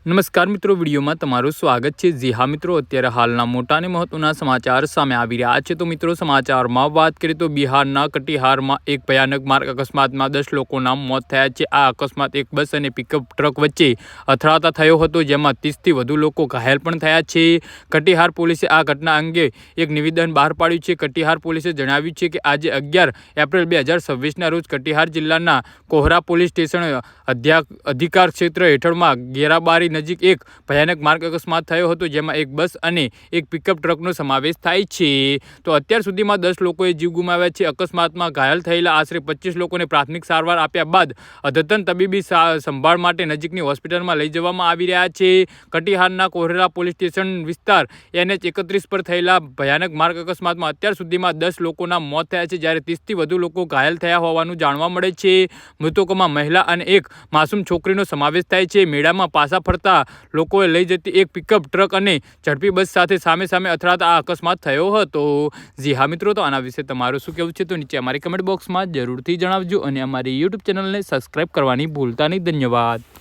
નમસ્કાર મિત્રો, વિડીયોમાં તમારું સ્વાગત છે। જી હા મિત્રો, અત્યારે હાલના મોટા અને મહત્વના સમાચાર સામે આવી રહ્યા છે। તો મિત્રો, સમાચારમાં વાત કરીએ તો બિહારના કટિહારમાં એક ભયાનક માર્ગ અકસ્માતમાં 10 લોકોના મોત થયા છે। આ અકસ્માત એક બસ અને પિકઅપ ટ્રક વચ્ચે અથડાતા થયો હતો, જેમાં 30થી વધુ લોકો ઘાયલ પણ થયા છે। કટિહાર પોલીસે આ ઘટના અંગે એક નિવેદન બહાર પાડ્યું છે। કટિહાર પોલીસે જણાવ્યું છે કે આજે 11 એપ્રિલ 2026ના રોજ કટિહાર જિલ્લાના કોહરા પોલીસ સ્ટેશન અધિકાર ક્ષેત્ર હેઠળમાં ગેરાબારી નજીક એક ભયાનક માર્ગ અકસ્માત થયો હતો, જેમાં એક બસ અને એક પિકઅપ ટ્રકનો સમાવેશ થાય છે। તો અત્યાર સુધીમાં 10 લોકોએ જીવ ગુમાવ્યા છે। અકસ્માતમાં ઘાયલ થયેલા આશરે 25 લોકોને પ્રાથમિક સારવાર આપ્યા બાદ અદ્યતન તબીબી સંભાળ માટે નજીકની હોસ્પિટલમાં લઈ જવામાં આવી રહ્યા છે। કટિહારના કોહરા પોલીસ સ્ટેશન વિસ્તાર NH31 પર થયેલા ભયાનક માર્ગ અકસ્માતમાં અત્યાર સુધીમાં 10 લોકોના મોત થયા છે, જ્યારે 30થી વધુ લોકો ઘાયલ થયા હોવાનું જાણવા મળે છે। મૃતકોમાં મહિલા અને એક માસૂમ છોકરીનો સમાવેશ થાય છે। મેળામાં પાછા ફરતા લોકોએ લઈ જતી એક પિકઅપ ટ્રક અને ઝડપી બસ સાથે સામે અથડાતા આ અકસ્માત થયો હતો। જી હા મિત્રો, તો આના વિશે તમારું શું કહેવું છે તો નીચે અમારી કમેન્ટ બોક્સમાં જરૂરથી જણાવજો અને અમારી YouTube ચેનલને સબસ્ક્રાઇબ કરવાની ભૂલતા નહીં। ધન્યવાદ।